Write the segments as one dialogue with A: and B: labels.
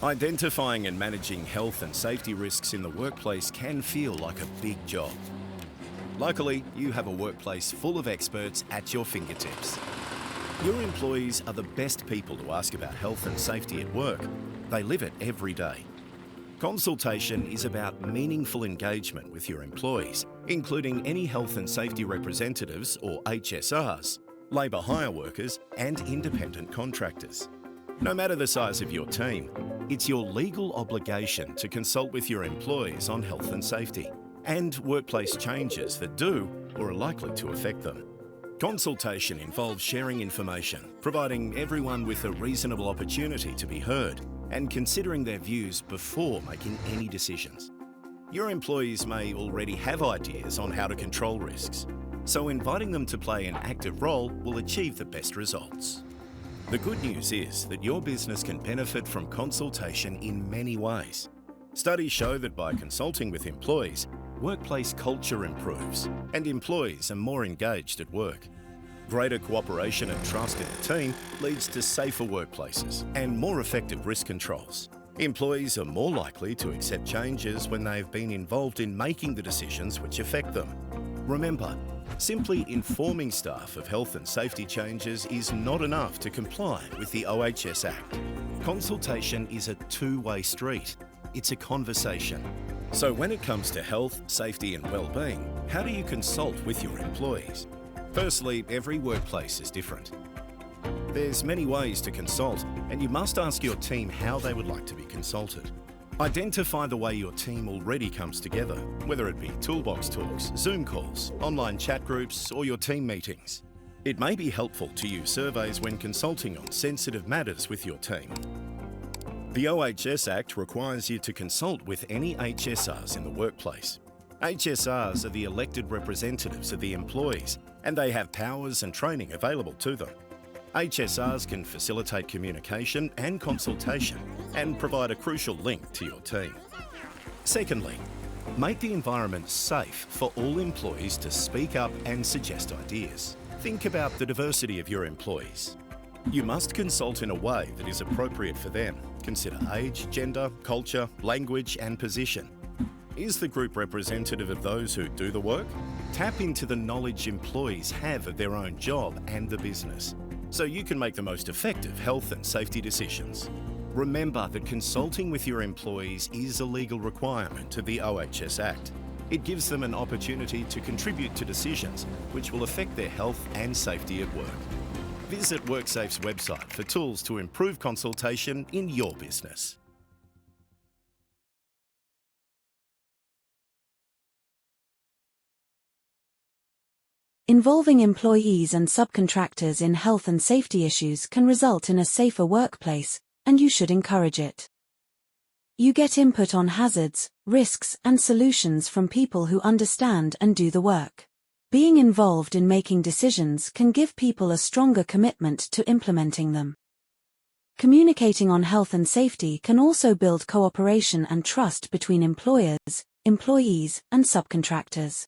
A: Identifying and managing health and safety risks in the workplace can feel like a big job. Luckily, you have a workplace full of experts at your fingertips. Your employees are the best people to ask about health and safety at work. They live it every day. Consultation is about meaningful engagement with your employees, including any health and safety representatives or HSRs, labour hire workers and independent contractors. No matter the size of your team, it's your legal obligation to consult with your employees on health and safety and workplace changes that do or are likely to affect them. Consultation involves sharing information, providing everyone with a reasonable opportunity to be heard, and considering their views before making any decisions. Your employees may already have ideas on how to control risks, so inviting them to play an active role will achieve the best results. The good news is that your business can benefit from consultation in many ways. Studies show that by consulting with employees, workplace culture improves and employees are more engaged at work. Greater cooperation and trust in the team leads to safer workplaces and more effective risk controls. Employees are more likely to accept changes when they have been involved in making the decisions which affect them. Remember, simply informing staff of health and safety changes is not enough to comply with the OHS Act. Consultation is a two-way street. It's a conversation. So when it comes to health, safety and well-being, how do you consult with your employees? Firstly, every workplace is different. There's many ways to consult, and you must ask your team how they would like to be consulted. Identify the way your team already comes together, whether it be toolbox talks, Zoom calls, online chat groups, or your team meetings. It may be helpful to use surveys when consulting on sensitive matters with your team. The OHS Act requires you to consult with any HSRs in the workplace. HSRs are the elected representatives of the employees, and they have powers and training available to them. HSRs can facilitate communication and consultation and provide a crucial link to your team. Secondly, make the environment safe for all employees to speak up and suggest ideas. Think about the diversity of your employees. You must consult in a way that is appropriate for them. Consider age, gender, culture, language and position. Is the group representative of those who do the work? Tap into the knowledge employees have of their own job and the business, so you can make the most effective health and safety decisions. Remember that consulting with your employees is a legal requirement of the OHS Act. It gives them an opportunity to contribute to decisions which will affect their health and safety at work. Visit WorkSafe's website for tools to improve consultation in your business.
B: Involving employees and subcontractors in health and safety issues can result in a safer workplace, and you should encourage it. You get input on hazards, risks, and solutions from people who understand and do the work. Being involved in making decisions can give people a stronger commitment to implementing them. Communicating on health and safety can also build cooperation and trust between employers, employees, and subcontractors.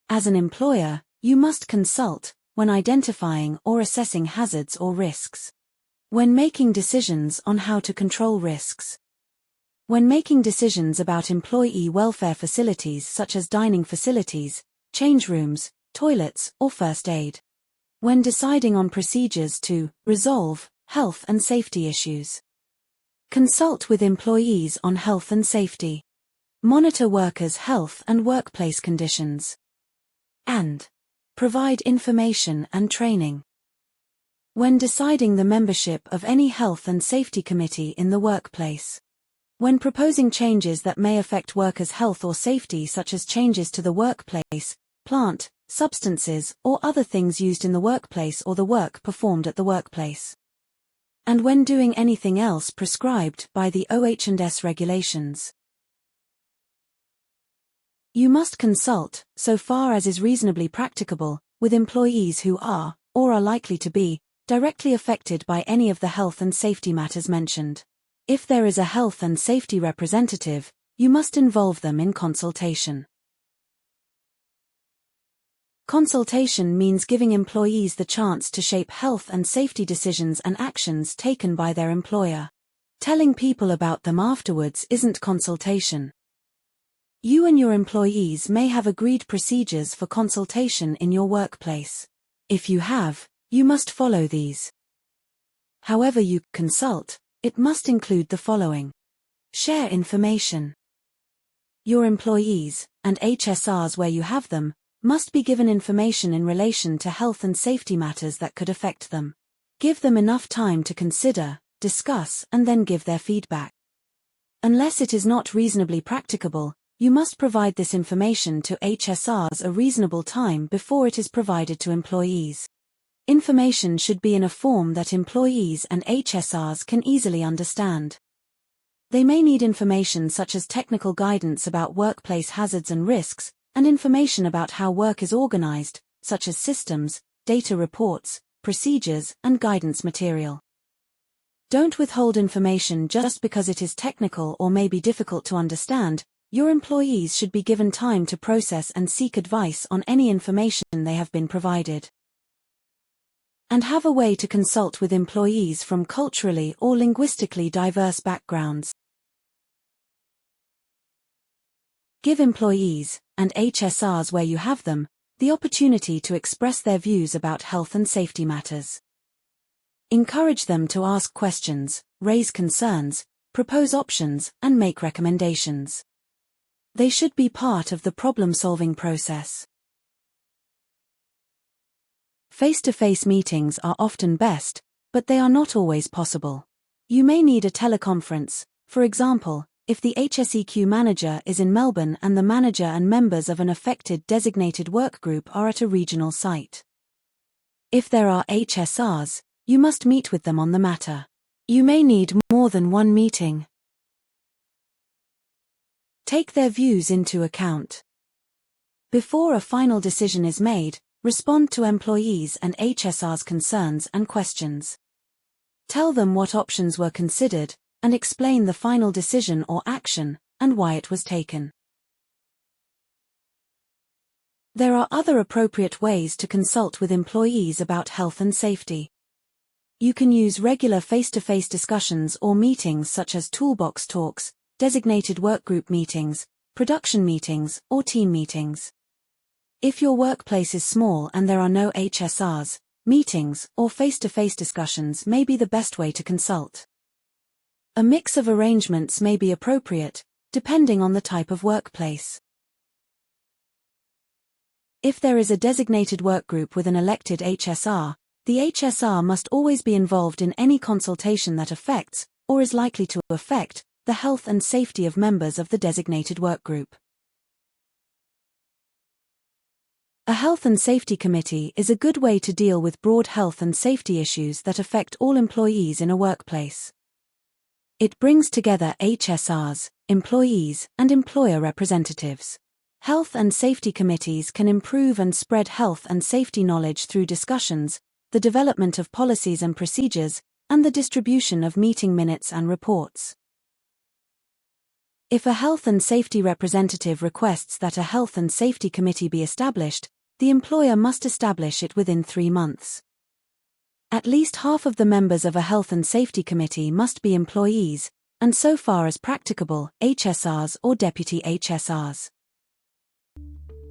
B: As an employer, you must consult when identifying or assessing hazards or risks. When making decisions on how to control risks. When making decisions about employee welfare facilities such as dining facilities, change rooms, toilets, or first aid. When deciding on procedures to resolve health and safety issues. Consult with employees on health and safety. Monitor workers' health and workplace conditions. And provide information and training. When deciding the membership of any health and safety committee in the workplace. When proposing changes that may affect workers' health or safety, such as changes to the workplace, plant, substances, or other things used in the workplace or the work performed at the workplace. And when doing anything else prescribed by the OH&S regulations. You must consult, so far as is reasonably practicable, with employees who are, or are likely to be, directly affected by any of the health and safety matters mentioned. If there is a health and safety representative, you must involve them in consultation. Consultation means giving employees the chance to shape health and safety decisions and actions taken by their employer. Telling people about them afterwards isn't consultation. You and your employees may have agreed procedures for consultation in your workplace. If you have, you must follow these. However you consult, it must include the following. Share information. Your employees, and HSRs where you have them, must be given information in relation to health and safety matters that could affect them. Give them enough time to consider, discuss, and then give their feedback. Unless it is not reasonably practicable, you must provide this information to HSRs a reasonable time before it is provided to employees. Information should be in a form that employees and HSRs can easily understand. They may need information such as technical guidance about workplace hazards and risks, and information about how work is organized, such as systems, data reports, procedures, and guidance material. Don't withhold information just because it is technical or may be difficult to understand. Your employees should be given time to process and seek advice on any information they have been provided. And have a way to consult with employees from culturally or linguistically diverse backgrounds. Give employees, and HSRs where you have them, the opportunity to express their views about health and safety matters. Encourage them to ask questions, raise concerns, propose options, and make recommendations. They should be part of the problem-solving process. Face-to-face meetings are often best, but they are not always possible. You may need a teleconference, for example, if the HSEQ manager is in Melbourne and the manager and members of an affected designated work group are at a regional site. If there are HSRs, you must meet with them on the matter. You may need more than one meeting. Take their views into account. Before a final decision is made, respond to employees' and HSR's concerns and questions. Tell them what options were considered, and explain the final decision or action, and why it was taken. There are other appropriate ways to consult with employees about health and safety. You can use regular face-to-face discussions or meetings such as toolbox talks, designated workgroup meetings, production meetings, or team meetings. If your workplace is small and there are no HSRs, meetings or face-to-face discussions may be the best way to consult. A mix of arrangements may be appropriate, depending on the type of workplace. If there is a designated workgroup with an elected HSR, the HSR must always be involved in any consultation that affects, or is likely to affect, the health and safety of members of the designated workgroup. A health and safety committee is a good way to deal with broad health and safety issues that affect all employees in a workplace. It brings together HSRs, employees, and employer representatives. Health and safety committees can improve and spread health and safety knowledge through discussions, the development of policies and procedures, and the distribution of meeting minutes and reports. If a health and safety representative requests that a health and safety committee be established, the employer must establish it within 3 months. At least half of the members of a health and safety committee must be employees, and so far as practicable, HSRs or deputy HSRs.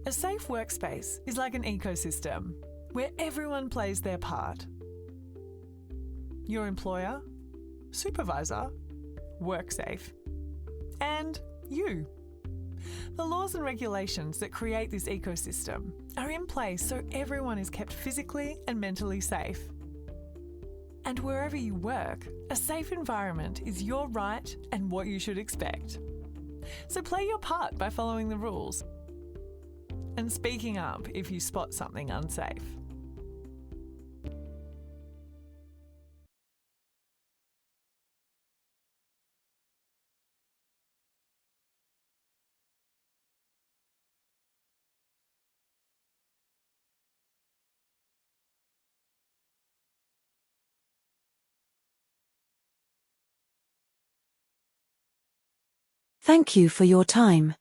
C: A safe workspace is like an ecosystem where everyone plays their part. Your employer, supervisor, WorkSafe, and you. The laws and regulations that create this ecosystem are in place so everyone is kept physically and mentally safe. And wherever you work, a safe environment is your right and what you should expect. So play your part by following the rules and speaking up if you spot something unsafe.
B: Thank you for your time.